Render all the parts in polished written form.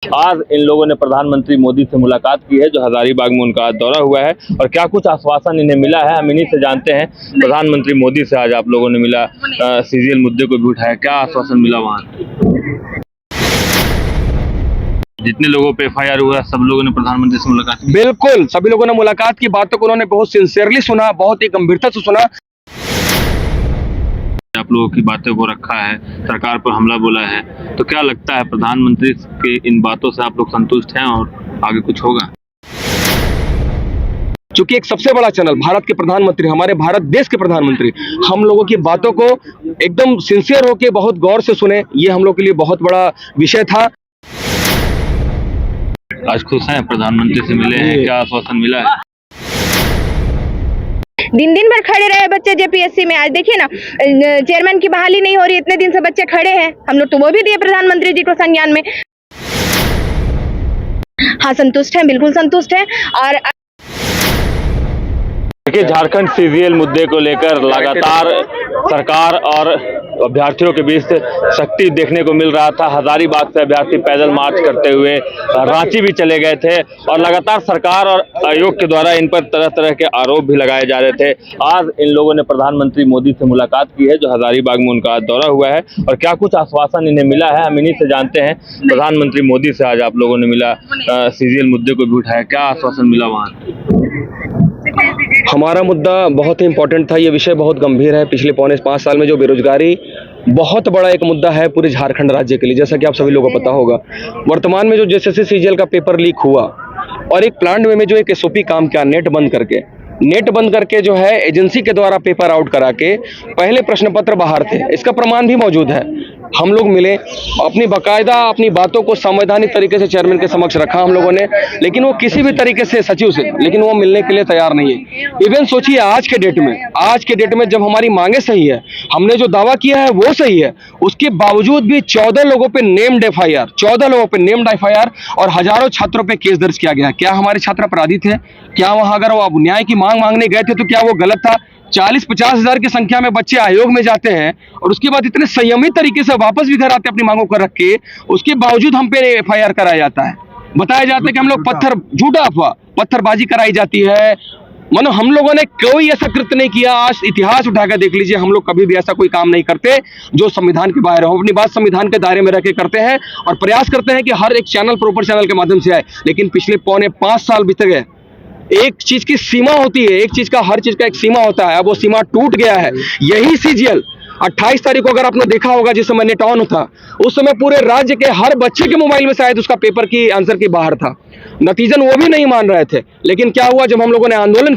आज इन लोगों ने प्रधानमंत्री मोदी से मुलाकात की है, जो हजारीबाग में उनका दौरा हुआ है, और क्या कुछ आश्वासन इन्हें मिला है हम इन्हीं से जानते हैं। प्रधानमंत्री मोदी से आज आप लोगों ने मिला, सीजीएल मुद्दे को भी उठाया, क्या आश्वासन मिला वहाँ? जितने लोगों पे एफआईआर हुआ सब लोगों ने प्रधानमंत्री से मुलाकात की? बिल्कुल, सभी लोगों ने मुलाकात की, बातों को उन्होंने बहुत सिंसियरली सुना, बहुत ही गंभीरता से सुना। आप लोगों की बातों को रखा है, सरकार पर हमला बोला है, तो क्या लगता है प्रधानमंत्री की इन बातों से आप लोग संतुष्ट हैं और आगे कुछ होगा? चूंकि एक सबसे बड़ा चैनल भारत के प्रधानमंत्री, हमारे भारत देश के प्रधानमंत्री हम लोगों की बातों को एकदम सिंसियर होकर बहुत गौर से सुने, ये हम लोग के लिए बहुत बड़ा विषय था। आज खुश हैं, प्रधानमंत्री से मिले हैं, क्या आश्वासन मिला है? दिन दिन भर खड़े रहे बच्चे जेपीएससी में। आज देखिए ना, चेयरमैन की बहाली नहीं हो रही, इतने दिन से बच्चे खड़े हैं, हम लोग तो वो भी दिए प्रधानमंत्री जी को संज्ञान में। हाँ, संतुष्ट हैं, बिल्कुल संतुष्ट हैं। और देखिए, झारखंड सीजीएल मुद्दे को लेकर लगातार सरकार और अभ्यर्थियों के बीच सख्ती देखने को मिल रहा था। हजारीबाग से अभ्यर्थी पैदल मार्च करते हुए रांची भी चले गए थे, और लगातार सरकार और आयोग के द्वारा इन पर तरह तरह के आरोप भी लगाए जा रहे थे। आज इन लोगों ने प्रधानमंत्री मोदी से मुलाकात की है, जो हजारीबाग में उनका दौरा हुआ है, और क्या कुछ आश्वासन इन्हें मिला है हम इन्हीं से जानते हैं। प्रधानमंत्री मोदी से आज आप लोगों ने मिला, सीजीएल मुद्दे को भी उठाया, क्या आश्वासन मिला वहाँ? हमारा मुद्दा बहुत ही इंपॉर्टेंट था, ये विषय बहुत गंभीर है। पिछले 5 साल में जो बेरोजगारी बहुत बड़ा एक मुद्दा है पूरे झारखंड राज्य के लिए, जैसा कि आप सभी लोगों को पता होगा। वर्तमान में जो जेएसएससी सीजीएल का पेपर लीक हुआ और एक प्लांट में जो एक एसओपी काम किया, नेट बंद करके जो है एजेंसी के द्वारा पेपर आउट करा के पहले प्रश्न पत्र बाहर थे, इसका प्रमाण भी मौजूद है। हम लोग मिले, अपनी बाकायदा अपनी बातों को संवैधानिक तरीके से चेयरमैन के समक्ष रखा हम लोगों ने, लेकिन वो किसी भी तरीके से सचिव से, लेकिन वो मिलने के लिए तैयार नहीं है। इवन सोचिए आज के डेट में जब हमारी मांगे सही है, हमने जो दावा किया है वो सही है, उसके बावजूद भी 14 लोगों पे नेम्ड एफआईआर और हजारों छात्रों पे केस दर्ज किया गया। क्या हमारे छात्र अपराधी थे? क्या वहां अगर वो न्याय की मांग मांगने गए थे तो क्या वो गलत था? 40-50 हजार की संख्या में बच्चे आयोग में जाते हैं और उसके बाद इतने संयमित तरीके से वापस भी घर आते अपनी मांगों को रख के, उसके बावजूद हम पे एफआईआर कराया जाता है। बताया जाता है कि हम लोग झूठा अफवाह पत्थरबाजी कराई जाती है। मानो हम लोगों ने कोई ऐसा कृत्य नहीं किया। आज इतिहास उठाकर देख लीजिए, हम लोग कभी भी ऐसा कोई काम नहीं करते जो संविधान के बाहर हो। अपनी बात संविधान के दायरे में रह के करते हैं और प्रयास करते हैं कि हर एक चैनल प्रॉपर चैनल के माध्यम से आए। लेकिन पिछले 5.25 साल बीत गए। एक चीज की सीमा होती है, हर चीज का एक सीमा होता है। अब वो सीमा टूट गया है। यही सीजीएल 28 तारीख को अगर आपने देखा होगा, जिस समय नेट ऑन था, उस समय पूरे राज्य के हर बच्चे के मोबाइल में शायद उसका पेपर की आंसर की बाहर था। नतीजन वो भी नहीं मान रहे थे। लेकिन क्या हुआ, जब हम लोगों ने आंदोलन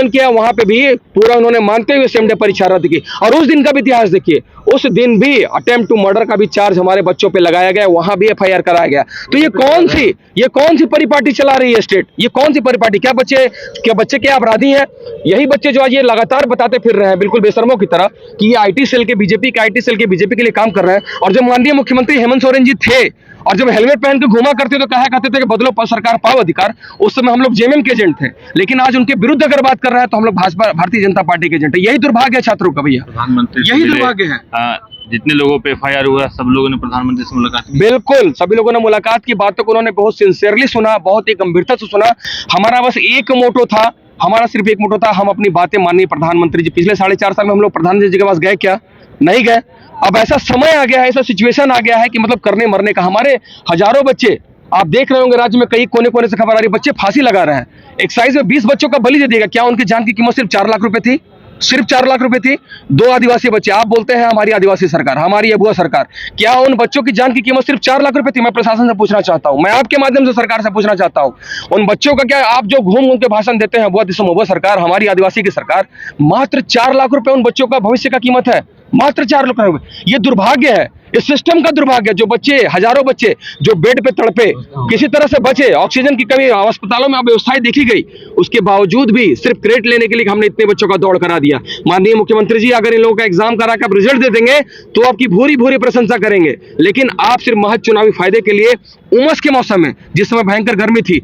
किया वहां पे भी पूरा उन्होंने मानते हुए सेम डे परीक्षा रद्द की। और उस दिन का भी इतिहास देखिए, उस दिन भी अटेम्प्ट टू मर्डर का भी चार्ज हमारे बच्चों पे लगाया गया, वहां भी एफआईआर कराया गया। तो ये कौन सी परिपाटी चला रही है स्टेट? ये कौन सी परिपाटी? क्या बच्चे क्या अपराधी हैं? यही बच्चे जो आज ये लगातार बताते फिर रहे हैं बिल्कुल बेशर्मों की तरह कि ये आईटी सेल के बीजेपी के लिए काम कर रहे हैं। और जब माननीय मुख्यमंत्री हेमंत सोरेन जी थे और जब हेलमेट पहन के घुमा करते तो कहा करते थे कि बदलो सरकार पाओ अधिकार, उस समय हम लोग जेएमएम के एजेंट थे। लेकिन आज उनके विरुद्ध अगर बात कर रहे हैं तो हम लोग भारतीय जनता पार्टी के एजेंट है। यही दुर्भाग्य है छात्रों का भैया, प्रधानमंत्री यही दुर्भाग्य है। जितने लोगों पे एफआईआर हुआ सब लोगों ने प्रधानमंत्री से मुलाकात की? बिल्कुल, सभी लोगों ने मुलाकात की, बातों को उन्होंने बहुत सिंसियरली सुना, बहुत ही गंभीरता से सुना। हमारा बस एक मोटो था, सिर्फ एक मोटो था, हम अपनी बातें माननीय प्रधानमंत्री जी, पिछले 4.5 साल में हम लोग प्रधानमंत्री जी के पास गए क्या? नहीं गए। अब ऐसा समय आ गया है, ऐसा सिचुएशन आ गया है कि मतलब करने मरने का। हमारे हजारों बच्चे, आप देख रहे होंगे राज्य में कई कोने कोने से खबर आ रही है, बच्चे फांसी लगा रहे हैं। एक्साइज में 20 बच्चों का बलि दे दिएगा। क्या उनकी जान की कीमत सिर्फ 4 लाख रुपए थी? सिर्फ 4 लाख रुपए थी। 2 आदिवासी बच्चे, आप बोलते हैं हमारी आदिवासी सरकार, हमारी अबुआ सरकार, क्या उन बच्चों की जान की कीमत सिर्फ 4 लाख रुपए थी? मैं प्रशासन से पूछना चाहता हूं, मैं आपके माध्यम से सरकार से पूछना चाहता हूं, उन बच्चों का क्या? आप जो घूम के भाषण देते हैं अबुआ सरकार, हमारी आदिवासी की सरकार, मात्र 4 लाख रुपए उन बच्चों का भविष्य का कीमत है, मात्र 4 लाख रुपए। ये दुर्भाग्य है, इस सिस्टम का दुर्भाग्य। जो बच्चे, हजारों बच्चे जो बेड पे तड़पे, किसी तरह से बचे, ऑक्सीजन की कमी, अस्पतालों में व्यवस्थाएं देखी गई, उसके बावजूद भी सिर्फ क्रेडिट लेने के लिए हमने इतने बच्चों का दौड़ करा दिया। माननीय मुख्यमंत्री जी, अगर इन लोगों का एग्जाम करा के आप रिजल्ट दे देंगे तो आपकी भूरी प्रशंसा करेंगे। लेकिन आप सिर्फ महज चुनावी फायदे के लिए उमस के मौसम में, जिस समय भयंकर गर्मी थी,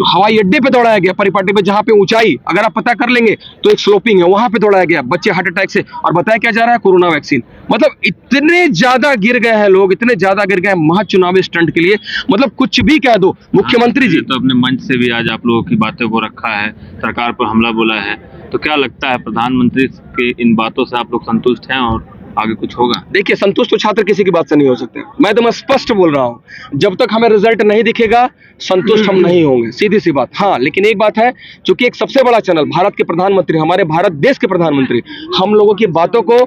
हवाई अड्डे पे दौड़ाया गया, परिपाटी पे, जहां पे ऊंचाई अगर आप पता कर लेंगे तो एक स्लोपिंग है, वहां पे दौड़ाया गया, बच्चे हार्ट अटैक से, और बताया क्या जा रहा है? Corona vaccine. मतलब इतने ज्यादा गिर गए हैं लोग, इतने ज्यादा गिर गए हैं महज चुनावी स्टंट के लिए, मतलब कुछ भी कह दो। मुख्यमंत्री जी तो अपने मंच से भी आज आप लोगों की बातों को रखा है, सरकार पर हमला बोला है, तो क्या लगता है प्रधानमंत्री की इन बातों से आप लोग संतुष्ट हैं और आगे कुछ होगा? देखिए, संतुष्ट तो छात्र किसी की बात से नहीं हो सकते। मैं तो स्पष्ट बोल रहा हूं, जब तक हमें रिजल्ट नहीं दिखेगा संतुष्ट हम नहीं होंगे, सीधी सी बात। हाँ, लेकिन एक बात है, चूंकि एक सबसे बड़ा चैनल भारत के प्रधानमंत्री, हमारे भारत देश के प्रधानमंत्री हम लोगों की बातों को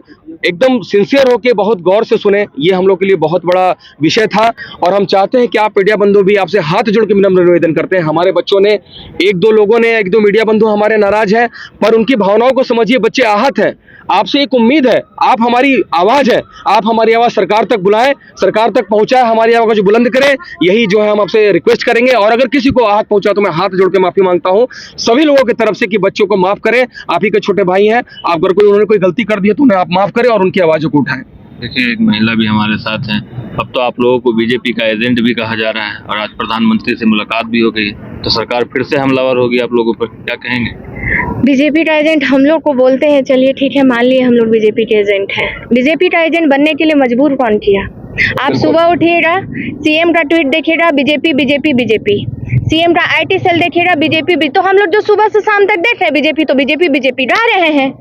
एकदम सिंसियर होकर बहुत गौर से सुने, ये हम लोग के लिए बहुत बड़ा विषय था। और हम चाहते हैं कि आप मीडिया बंधु भी, आपसे हाथ जोड़ के विनम्र निवेदन करते हैं, हमारे बच्चों ने एक दो मीडिया बंधु हमारे नाराज हैं, पर उनकी भावनाओं को समझिए, बच्चे आहत हैं। आपसे एक उम्मीद है, आप हमारी आवाज है, आप हमारी आवाज सरकार तक बुलाएं, सरकार तक पहुंचाएं, हमारी आवाज को बुलंद करें, यही जो है हम आपसे रिक्वेस्ट करेंगे। और अगर किसी को आहत पहुंचा तो मैं हाथ जोड़ के माफी मांगता हूं सभी लोगों की तरफ से कि बच्चों को माफ करें। आप ही के छोटे भाई हैं, आप अगर उन्होंने कोई गलती कर दी है तो उन्हें आप माफ करें और उनकी आवाजों को उठाएं। देखिए, एक महिला भी हमारे साथ हैं। अब तो आप लोगों को बीजेपी का एजेंट भी कहा जा रहा है और आज प्रधानमंत्री से मुलाकात भी हो गई, तो सरकार फिर से हमलावर होगी आप लोगों पर, क्या कहेंगे? बीजेपी का एजेंट हम लोग को बोलते हैं, चलिए ठीक है, मान लिए हम लोग बीजेपी के एजेंट हैं। बीजेपी का एजेंट बनने के लिए मजबूर कौन किया? आप सुबह उठिएगा, सीएम का ट्वीट देखिएगा, बीजेपी बीजेपी बीजेपी, सीएम का आईटी सेल देखिएगा, बीजेपी। तो हम लोग जो सुबह से शाम तक देख रहे हैं बीजेपी, तो बीजेपी बीजेपी गा रहे हैं।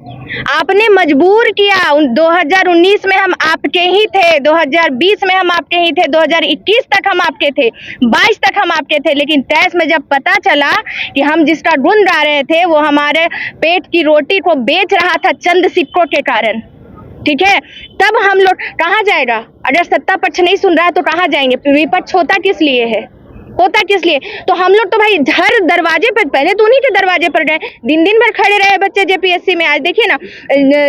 आपने मजबूर किया। 2019 में हम आपके ही थे, 2020 में हम आपके ही थे, 2021 तक हम आपके थे, 22 तक हम आपके थे, लेकिन 23 में जब पता चला कि हम जिसका ढूंढ रहे थे वो हमारे पेट की रोटी को बेच रहा था चंद सिक्कों के कारण, ठीक है, तब हम लोग कहाँ जाएगा? अगर सत्ता पक्ष नहीं सुन रहा है तो कहाँ जाएंगे? विपक्ष होता किस लिए है? होता किस लिए? तो हम लोग तो भाई हर दरवाजे पर, पहले तो उन्हीं के दरवाजे पर गए, दिन दिन भर खड़े रहे बच्चे जेपीएससी में। आज देखिए ना,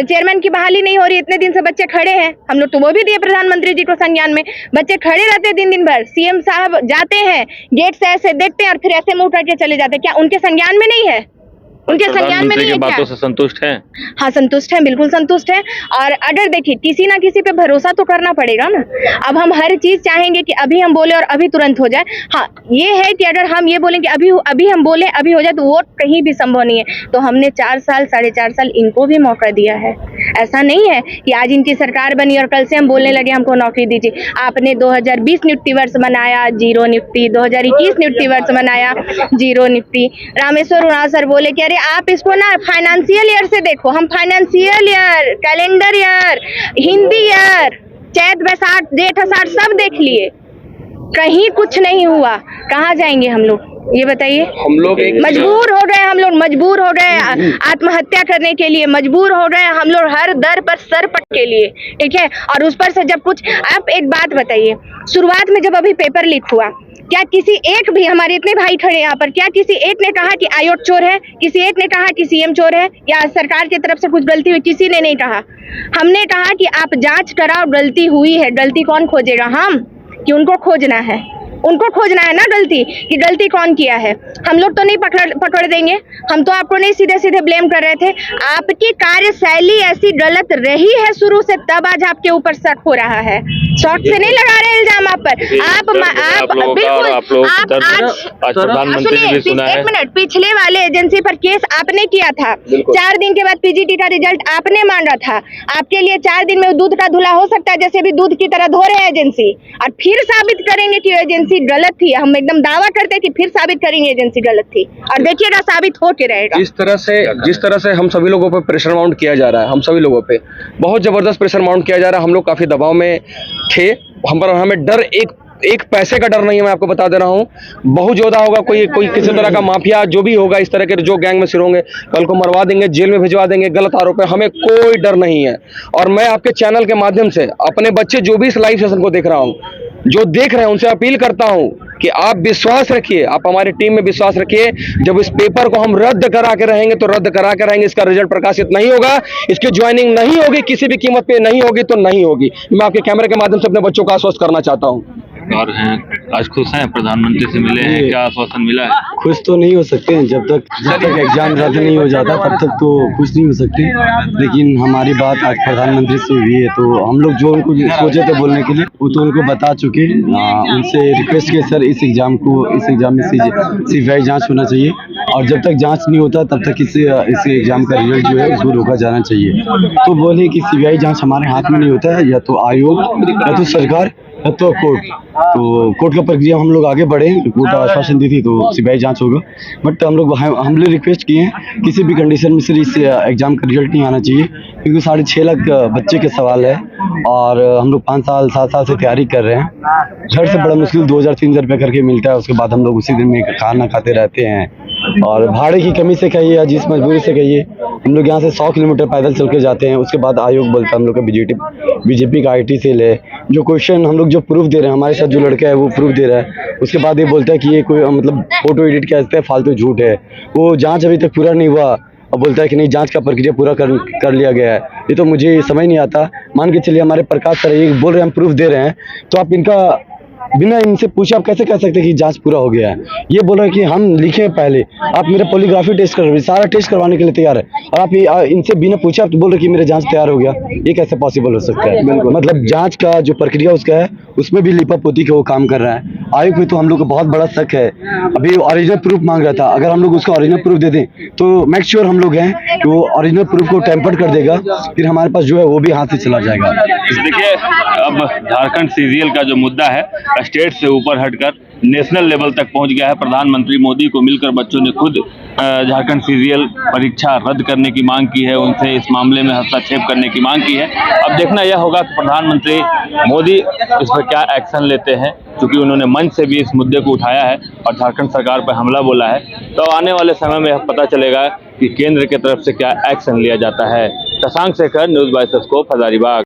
चेयरमैन की बहाली नहीं हो रही, इतने दिन से बच्चे खड़े हैं, हम लोग तो वो भी दिए प्रधानमंत्री जी को संज्ञान में। बच्चे खड़े रहते दिन दिन भर, सीएम साहब जाते हैं गेट से ऐसे देखते हैं और फिर ऐसे मुंह करके चले जाते हैं। क्या उनके संज्ञान में नहीं है? उनके संज्ञान में नहीं है क्या? बातों से संतुष्ट हैं? हाँ, संतुष्ट हैं, बिल्कुल संतुष्ट हैं। और अगर देखिए, किसी ना किसी पे भरोसा तो करना पड़ेगा ना। अब हम हर चीज चाहेंगे कि अभी हम बोले और अभी तुरंत हो जाए। हाँ, ये है कि अगर हम ये बोलें कि अभी हम बोले अभी हो जाए, तो वो कहीं भी संभव नहीं है। तो हमने 4 साल 4.5 साल इनको भी मौका दिया है। ऐसा नहीं है कि आज इनकी सरकार बनी और कल से हम बोलने लगे हमको नौकरी दीजिए। आपने 2020 नियुक्ति वर्ष बनाया, 0 नियुक्ति, 2021 नियुक्ति वर्ष बनाया, 0 नियुक्ति। रामेश्वर उरांव सर बोले कि आप इसको ना फाइनेंशियल ईयर से देखो। हम financial year, calendar year, Hindi year, चैत बैसाख जेठ आषाढ़ सब देख लिए, कहीं कुछ नहीं हुआ। कहाँ जाएंगे हम लोग, ये बताइए? हम लोग मजबूर हो गए, हम लोग मजबूर हो गए आत्महत्या करने के लिए, मजबूर हो गए हम लोग हर दर पर सर पट के लिए, ठीक है। और उस पर से जब कुछ, आप एक बात बताइए, शुरुआत में जब अभी पेपर लीक हुआ, क्या किसी एक भी, हमारे इतने भाई खड़े यहाँ पर, क्या किसी एक ने कहा कि आयोग चोर है? किसी एक ने कहा कि सीएम चोर है या सरकार की तरफ से कुछ गलती हुई? किसी ने नहीं कहा। हमने कहा कि आप जांच कराओ, गलती हुई है, गलती कौन खोजेगा? हम, कि उनको खोजना है? उनको खोजना है ना गलती, कि गलती कौन किया है। हम लोग तो नहीं पकड़ देंगे, हम तो आपको नहीं सीधे सीधे ब्लेम कर रहे थे। आपकी कार्यशैली ऐसी गलत रही है शुरू से, तब आज आपके ऊपर शक हो रहा है। शौक से नहीं लगा रहे इल्जाम आप पर। एक मिनट, पिछले वाले एजेंसी पर केस आपने किया था, 4 दिन के बाद पीजीटी का रिजल्ट आपने मांगा था। आपके लिए 4 दिन में दूध का धुला हो सकता है, जैसे भी दूध की तरह धो रहे हैं एजेंसी, और फिर साबित करेंगे कि एजेंसी गलत थी। हम एकदम दावा करते हैं कि फिर साबित करेंगे एजेंसी गलत थी, और देखिएगा साबित हो के रहेगा। जिस तरह से हम सभी लोगों पे प्रेशर माउंट किया जा रहा है, हम सभी लोगों पे बहुत जबरदस्त प्रेशर माउंट किया जा रहा है। हम लोग काफी दबाव में थे, हमें डर एक पैसे का डर नहीं है, मैं आपको बता दे रहा हूँ। बहुत ज्यादा होगा, कोई किसी तरह का माफिया जो भी होगा, इस तरह के जो गैंग में सिर होंगे, कल को मरवा देंगे, जेल में भिजवा देंगे, गलत आरोप है, हमें कोई डर नहीं है। और मैं आपके चैनल के माध्यम से अपने बच्चे जो भी इस लाइव सेशन को देख रहा हूँ, जो देख रहे हैं, उनसे अपील करता हूं कि आप विश्वास रखिए, आप हमारी टीम में विश्वास रखिए। जब इस पेपर को हम रद्द करा के रहेंगे तो रद्द करा के रहेंगे, इसका रिजल्ट प्रकाशित नहीं होगा, इसकी ज्वाइनिंग नहीं होगी, किसी भी कीमत पे नहीं होगी तो नहीं होगी। मैं आपके कैमरे के माध्यम से अपने बच्चों को आश्वस्त करना चाहता हूं। और हैं, आज खुश हैं, प्रधानमंत्री से मिले हैं, क्या आश्वासन मिला है? खुश तो नहीं हो सकते हैं, जब तक एग्जाम रद्द नहीं हो जाता तब तक तो खुश नहीं हो सकते। लेकिन हमारी बात आज प्रधानमंत्री से हुई है, तो हम लोग जो उनको सोचे थे बोलने के लिए वो तो उनको बता चुके। उनसे रिक्वेस्ट किए, सर इस एग्जाम में CBI जांच होना चाहिए और जब तक जांच नहीं होता तब तक इस एग्जाम का रिजल्ट जो है उसको रोका जाना चाहिए। तो बोले कि सीबीआई जांच हमारे हाथ में नहीं होता है, या तो आयोग, या तो सरकार, या तो कोर्ट। तो कोर्ट का प्रक्रिया हम लोग आगे बढ़े, कोर्ट आश्वासन दी थी तो सीबीआई जांच होगा। बट हम लोग रिक्वेस्ट किए हैं किसी भी कंडीशन में से इस एग्जाम का रिजल्ट नहीं आना चाहिए, क्योंकि 6.5 लाख बच्चे के सवाल है और हम लोग 5 साल 7 साल से तैयारी कर रहे हैं। घर से बड़ा मुश्किल 2000-3000 रुपये करके मिलता है, उसके बाद हम लोग उसी दिन में खाना खाते रहते हैं। और भाड़े की कमी से कहिए या जिस मजबूरी से कहिए, हम लोग यहाँ से 100 किलोमीटर पैदल चल के जाते हैं। उसके बाद आयोग बोलता है हम लोग का बीजेपी का IT सेल है, जो क्वेश्चन हम लोग जो प्रूफ दे रहे हैं, हमारे साथ जो लड़का है वो प्रूफ दे रहा है, उसके बाद ये बोलता है कि ये कोई मतलब फोटो एडिट कहते हैं, फालतू झूठ है। वो जांच अभी तक पूरा नहीं हुआ और बोलता है कि नहीं जांच का प्रक्रिया पूरा कर लिया गया है। ये तो मुझे समझ नहीं आता। मान के चलिए हमारे प्रकाश सर ये बोल रहे हैं हम प्रूफ दे रहे हैं, तो आप इनका बिना इनसे पूछे आप कैसे कह सकते हैं कि जांच पूरा हो गया है? ये बोल रहे हैं कि हम लिखे पहले, आप मेरा पॉलीग्राफी टेस्ट कर रहे हैं, सारा टेस्ट करवाने के लिए तैयार है, और आप इनसे बिना पूछे आप बोल रहे हैं कि मेरा जांच तैयार हो गया। ये कैसे पॉसिबल हो सकता है? मतलब जांच का जो प्रक्रिया उसका है उसमें भी लिपापोती के वो काम कर रहा है। आयोग पे तो हम लोग को बहुत बड़ा शक है। अभी ओरिजिनल प्रूफ मांग रहा था, अगर हम लोग उसका ओरिजिनल प्रूफ दे दें तो मेक श्योर हम लोग हैं कि वो ओरिजिनल प्रूफ को टेम्पर कर देगा, फिर हमारे पास जो है वो भी हाथ से चला जाएगा। देखिए, अब झारखंड सीरियल का जो मुद्दा है स्टेट से ऊपर हटकर नेशनल लेवल तक पहुंच गया है। प्रधानमंत्री मोदी को मिलकर बच्चों ने खुद झारखंड सीरियल परीक्षा रद्द करने की मांग की है, उनसे इस मामले में हस्तक्षेप करने की मांग की है। अब देखना यह होगा कि प्रधानमंत्री मोदी इस पर क्या एक्शन लेते हैं, क्योंकि उन्होंने मंच से भी इस मुद्दे को उठाया है और झारखंड सरकार पर हमला बोला है। तो आने वाले समय में पता चलेगा कि केंद्र की तरफ से क्या एक्शन लिया जाता है। Shashank Shekhar, news bye scope, Hazaribagh.